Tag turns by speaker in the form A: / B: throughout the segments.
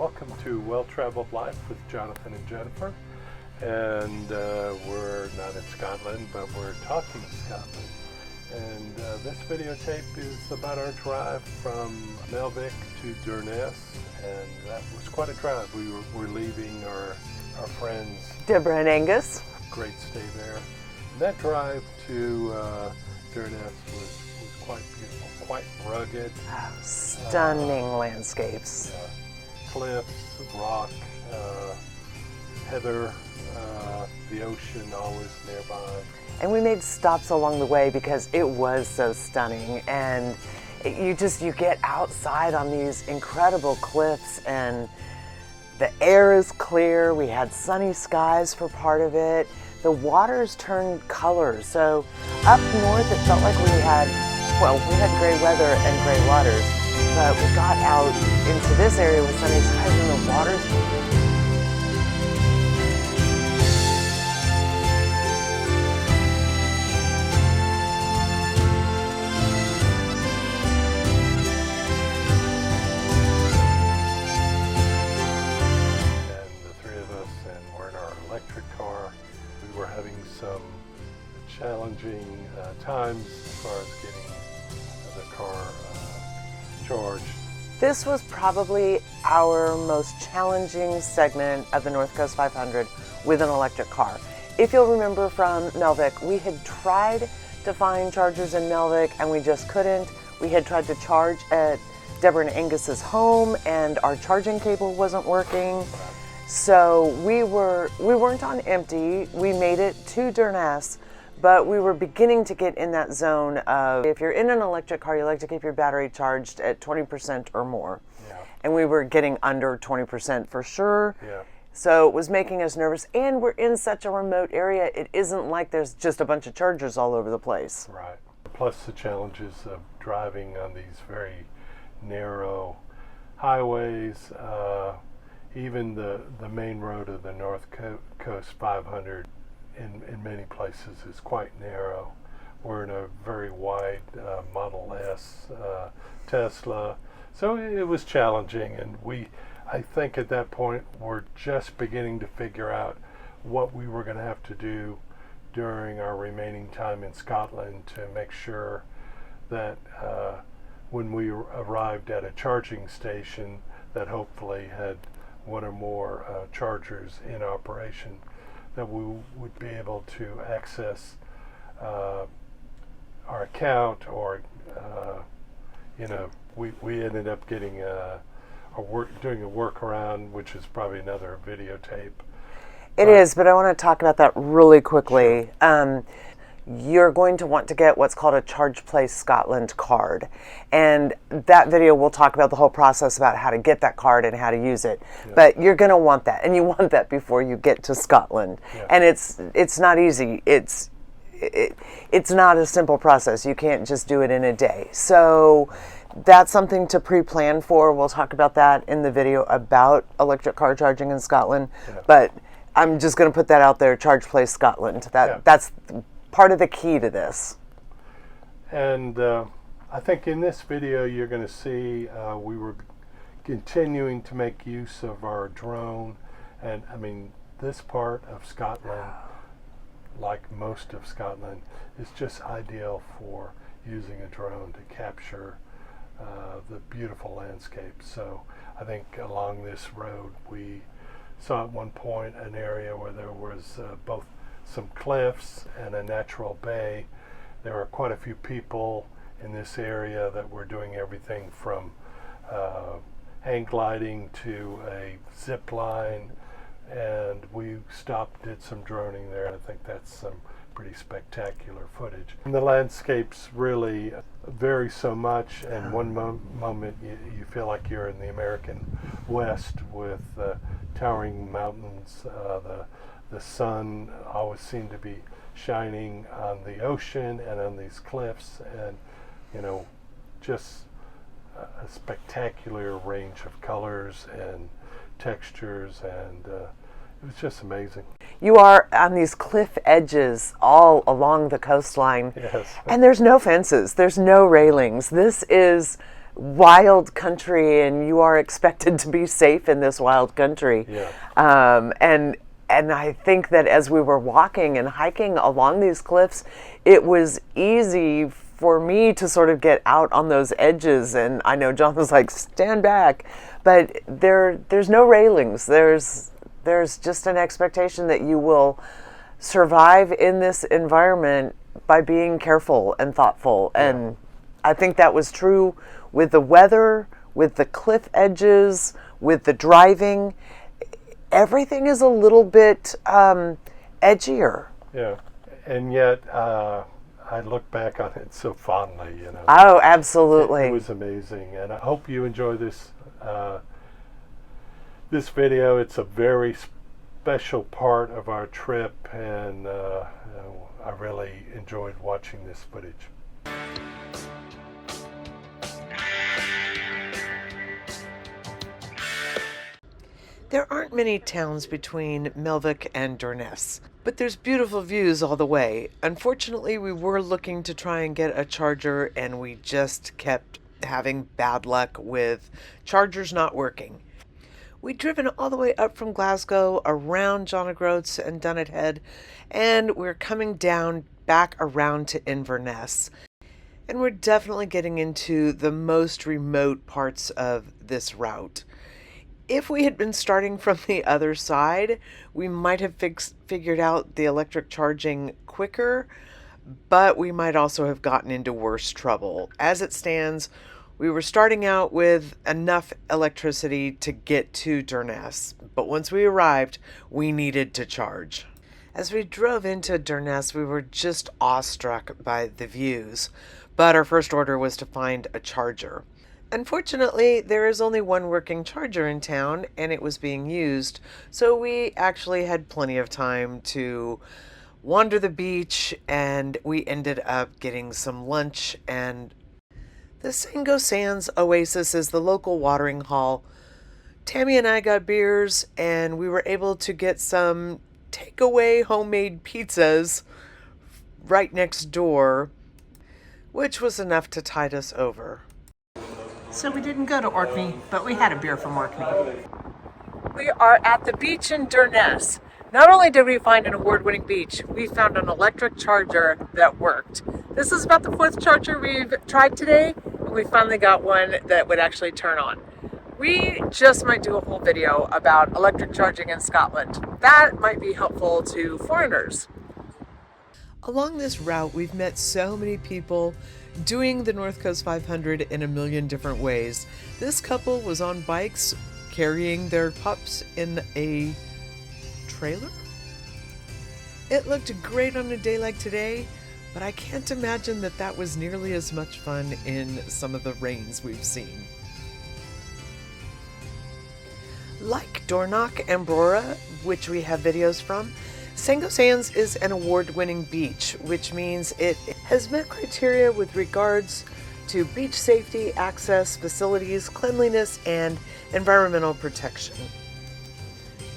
A: Welcome to Well Traveled Life with Jonathan and Jennifer. And we're not in Scotland, but we're talking Scotland. And this videotape is about our drive from Melvick to Durness. And that was quite a drive. We're leaving our friends
B: Deborah and Angus.
A: Great stay there. And that drive to Durness was quite beautiful, quite rugged.
B: Oh, stunning landscapes.
A: Cliffs, rock, heather, the ocean always nearby.
B: And we made stops along the way because it was so stunning. And you get outside on these incredible cliffs and the air is clear. We had sunny skies for part of it. The waters turned colors. So up north, it felt like we had gray weather and gray waters. But we got out into this area with sunny skies and the waters.
A: And the three of us, and we're in our electric car. We were having some challenging times as far as getting the car charged.
B: This was probably our most challenging segment of the North Coast 500 with an electric car. If you'll remember from Melvick, we had tried to find chargers in Melvick and we just couldn't. We had tried to charge at Deborah and Angus's home and our charging cable wasn't working. So we weren't on empty. We made it to Durness, but we were beginning to get in that zone of, if you're in an electric car, you like to keep your battery charged at 20% or more.
A: Yeah.
B: And we were getting under 20% for sure.
A: Yeah.
B: So it was making us nervous. And we're in such a remote area, it isn't like there's just a bunch of chargers all over the place.
A: Right. Plus the challenges of driving on these very narrow highways. Even the main road of the North Coast 500 in many places is quite narrow. We're in a very wide Model S Tesla, so it was challenging, and I think at that point we're just beginning to figure out what we were going to have to do during our remaining time in Scotland to make sure that when we arrived at a charging station that hopefully had one or more chargers in operation, that we would be able to access our account, or we ended up getting doing a workaround, which is probably another videotape.
B: It is, but I want to talk about that really quickly. Sure. You're going to want to get what's called a Charge Place Scotland card. And that video will talk about the whole process about how to get that card and how to use it. Yeah. But you're going to want that, and you want that before you get to Scotland. Yeah. And it's not easy. It's not a simple process. You can't just do it in a day. So that's something to pre-plan for. We'll talk about that in the video about electric car charging in Scotland. Yeah. But I'm just going to put that out there, Charge Place Scotland. That's part of the key to this.
A: And I think in this video you're going to see we were continuing to make use of our drone. And I mean, this part of Scotland, like most of Scotland, is just ideal for using a drone to capture the beautiful landscape. So I think along this road we saw at one point an area where there was both some cliffs and a natural bay. There were quite a few people in this area that were doing everything from hang gliding to a zip line, and we stopped, did some droning there, and I think that's some pretty spectacular footage. And the landscapes really vary so much, and one moment you feel like you're in the American West with towering mountains. The sun always seemed to be shining on the ocean and on these cliffs, and just a spectacular range of colors and textures, and it was just amazing.
B: You are on these cliff edges all along the coastline.
A: Yes.
B: And there's no fences, there's no railings. This is wild country, and you are expected to be safe in this wild country.
A: Yeah.
B: And I think that as we were walking and hiking along these cliffs, it was easy for me to sort of get out on those edges. And I know John was like, stand back. But there's no railings. There's just an expectation that you will survive in this environment by being careful and thoughtful. Yeah. And I think that was true with the weather, with the cliff edges, with the driving. Everything is a little bit edgier.
A: Yeah, and yet I look back on it so fondly, you know.
B: Oh, absolutely.
A: It was amazing, and I hope you enjoy this this video. It's a very special part of our trip, and I really enjoyed watching this footage.
B: There aren't many towns between Melvik and Durness, but there's beautiful views all the way. Unfortunately, we were looking to try and get a charger, and we just kept having bad luck with chargers not working. We'd driven all the way up from Glasgow, around John O'Groats and Dunnet Head, and we're coming down back around to Inverness. And we're definitely getting into the most remote parts of this route. If we had been starting from the other side, we might have figured out the electric charging quicker, but we might also have gotten into worse trouble. As it stands, we were starting out with enough electricity to get to Durness, but once we arrived, we needed to charge. As we drove into Durness, we were just awestruck by the views, but our first order was to find a charger. Unfortunately, there is only one working charger in town, and it was being used, so we actually had plenty of time to wander the beach, and we ended up getting some lunch. And the Sango Sands Oasis is the local watering hole. Tammy and I got beers, and we were able to get some takeaway homemade pizzas right next door, which was enough to tide us over.
C: So we didn't go to Orkney, but we had a beer from Orkney.
B: We are at the beach in Durness. Not only did we find an award-winning beach, we found an electric charger that worked. This is about the fourth charger we've tried today, and we finally got one that would actually turn on. We just might do a whole video about electric charging in Scotland. That might be helpful to foreigners. Along this route, we've met so many people doing the North Coast 500 in a million different ways. This couple was on bikes carrying their pups in a trailer. It looked great on a day like today, but I can't imagine that that was nearly as much fun in some of the rains we've seen. Like Dornoch and Brora, which we have videos from, Sango Sands is an award-winning beach, which means it has met criteria with regards to beach safety, access, facilities, cleanliness, and environmental protection.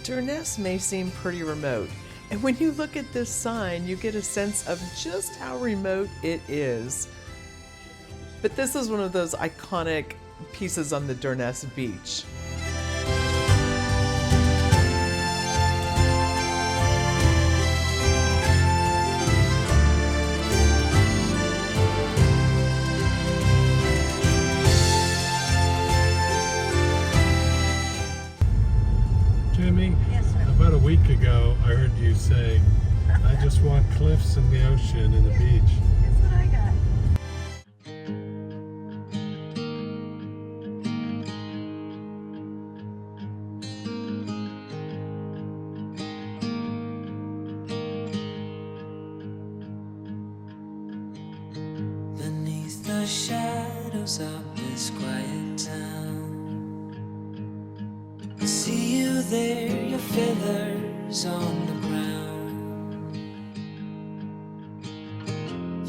B: Durness may seem pretty remote, and when you look at this sign, you get a sense of just how remote it is. But this is one of those iconic pieces on the Durness beach.
A: Jimmy, about a week ago, I heard you say, I just want cliffs and the ocean and the beach.
C: That's what I got.
D: Beneath the shadows of this quiet town, I see you there, your feathers on the ground.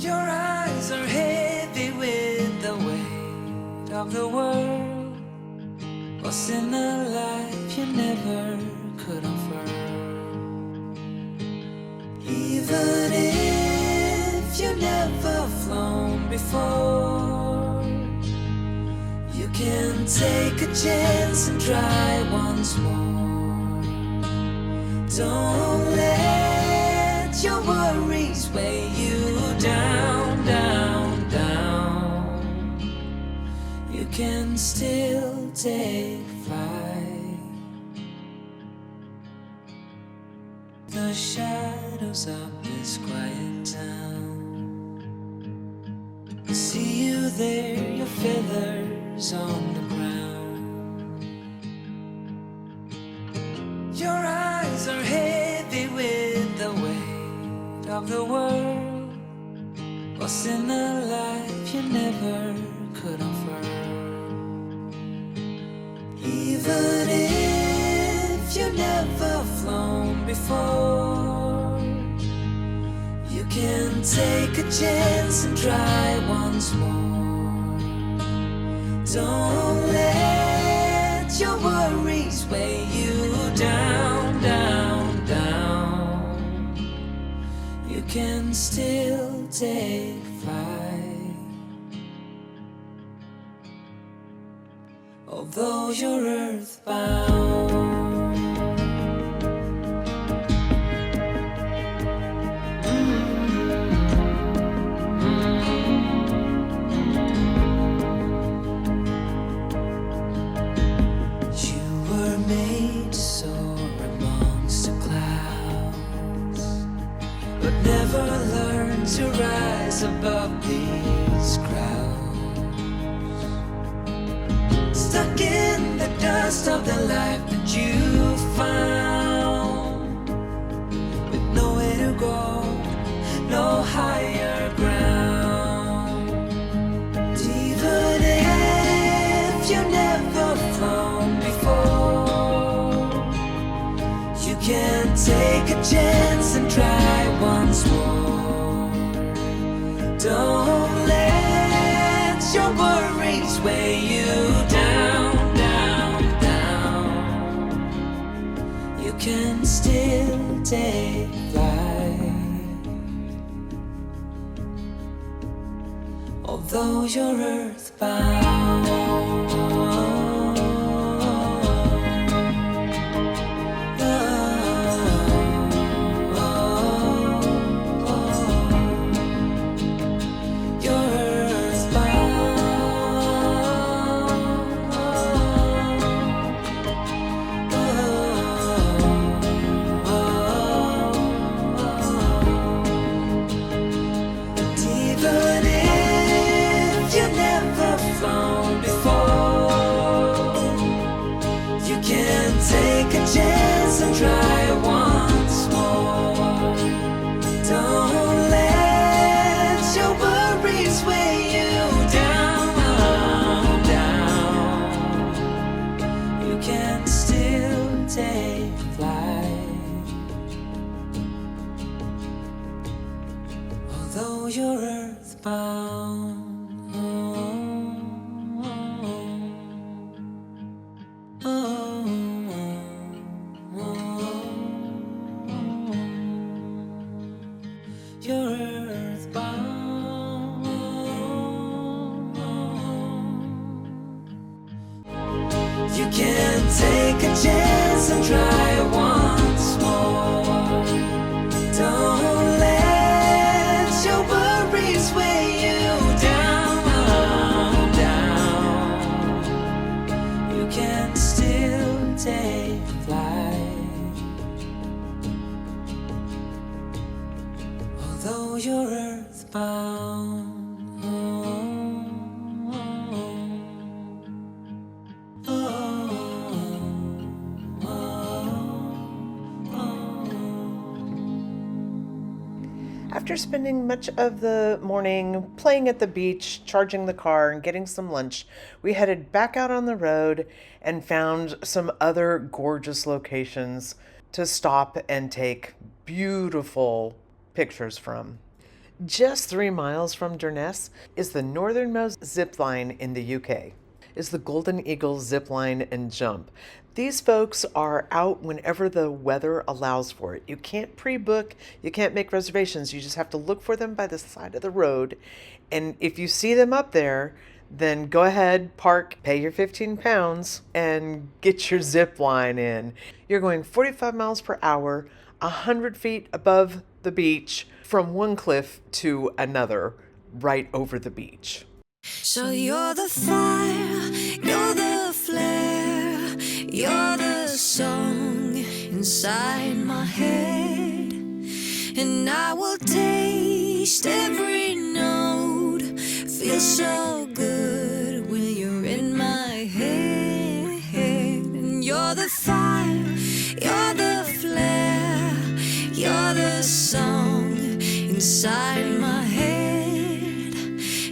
D: Your eyes are heavy with the weight of the world. What's in a life you never could offer? Even if you never flown before, can take a chance and try once more. Don't let your worries weigh you down, down, down. You can still take flight. The shadows of this quiet town, I see you there, your feathers on the ground. Your eyes are heavy with the weight of the world, lost in a life you never could affirm. Even if you never flown before, you can take a chance and try once more. Don't let your worries weigh you down, down, down. You can still take flight. Although you're earthbound. To rise above these crowds, stuck in the dust of the life that you found, with nowhere to go, no higher ground. Even if you never flown before, you can take a chance and try once more. Don't let your worries weigh you down, down, down. You can still take flight. Although you're earthbound. Chance and try once more. Don't let your worries weigh you down, down. You can still take flight. Although you're earthbound. You can take a chance and try once more. Don't let your worries weigh you down, down. You can still take flight. Although you're earthbound.
B: After spending much of the morning playing at the beach, charging the car, and getting some lunch, we headed back out on the road and found some other gorgeous locations to stop and take beautiful pictures from. Just 3 miles from Durness is the northernmost zip line in the UK. Is the Golden Eagle zip line and jump. These folks are out whenever the weather allows for it. You can't pre-book, you can't make reservations. You just have to look for them by the side of the road. And if you see them up there, then go ahead, park, pay your 15 pounds, and get your zip line in. You're going 45 miles per hour, 100 feet above the beach, from one cliff to another, right over the beach.
D: So you're the fire, you're the flare, you're the song inside my head. And I will taste every note, feel so good when you're in my head. And you're the fire, you're the flare, you're the song inside my head.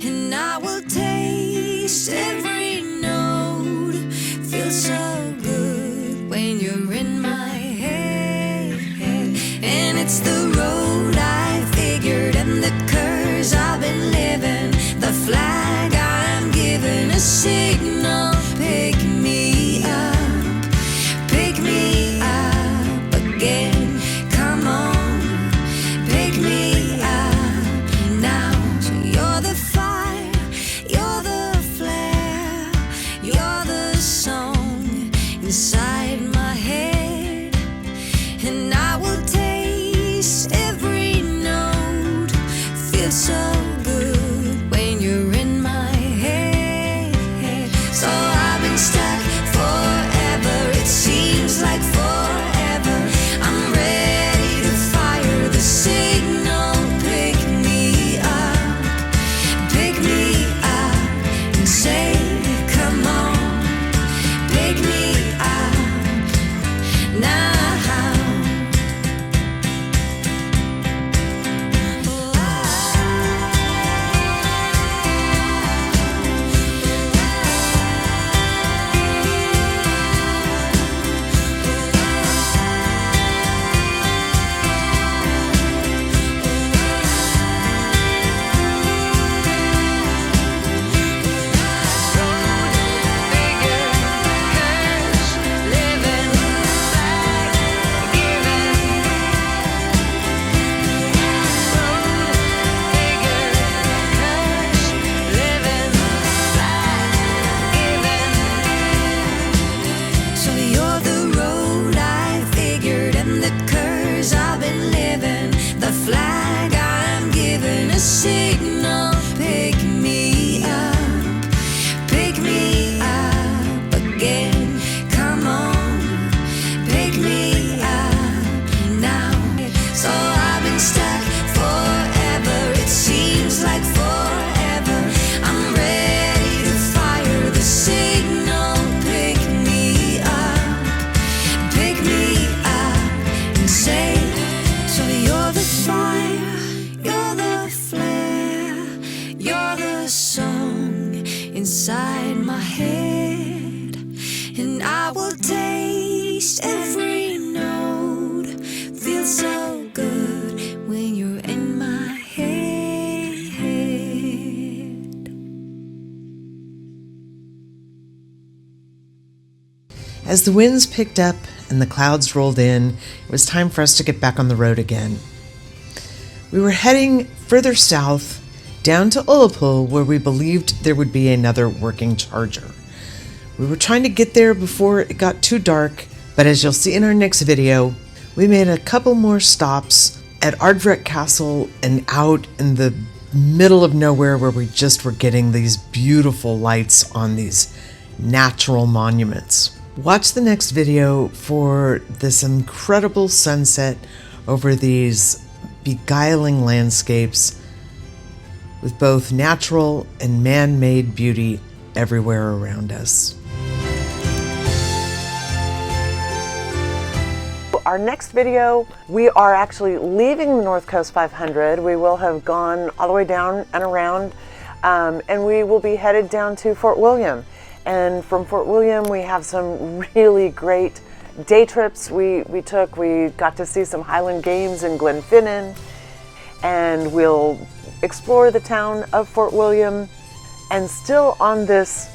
D: And I will taste every note, feel so good when you're in my head. And it's the road I figured and the curves I've been living, the flag I'm giving, a signal, pick me up again, come on, pick me up now. So you're the fire, you're the flare, you're the song inside my head. And I will taste every note, feel so good when you're in my head. So I've been stuck forever, it seems like forever. I'm ready to fire the signal, pick me up and say, come on, pick me up now. Signal, pick me up again, come on, pick me up now. So I've been stuck forever, it seems like forever. I'm ready to fire the signal, pick me up and say, so you're the fire, you're the flare, you're the song inside my head. And I will taste every note, feel so good when you're in my head.
B: As the winds picked up and the clouds rolled in, it was time for us to get back on the road again. We were heading further south, down to Ullapool, where we believed there would be another working charger. We were trying to get there before it got too dark, but as you'll see in our next video, we made a couple more stops at Ardvret Castle and out in the middle of nowhere where we just were getting these beautiful lights on these natural monuments. Watch the next video for this incredible sunset over these beguiling landscapes with both natural and man-made beauty everywhere around us.
E: Our next video, we are actually leaving the North Coast 500. We will have gone all the way down and around, and we will be headed down to Fort William. And from Fort William, we have some really great day trips we got to see some Highland games in Glenfinnan, and we'll explore the town of Fort William. And still on this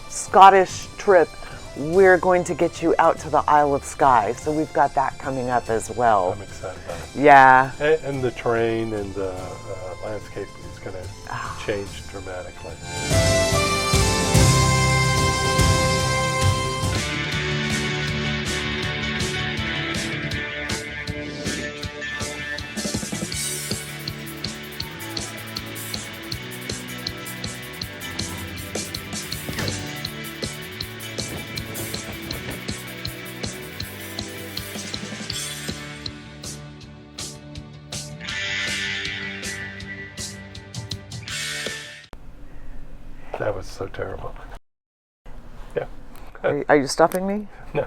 E: Scottish trip, we're going to get you out to the Isle of Skye. So we've got that coming up as well.
A: I'm excited about it.
E: Yeah.
A: And the terrain and the landscape is going to change dramatically. That was so terrible. Yeah.
E: Are you stopping me?
A: No.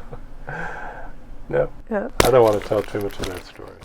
A: No.
E: Yeah.
A: I don't want to tell too much of that story.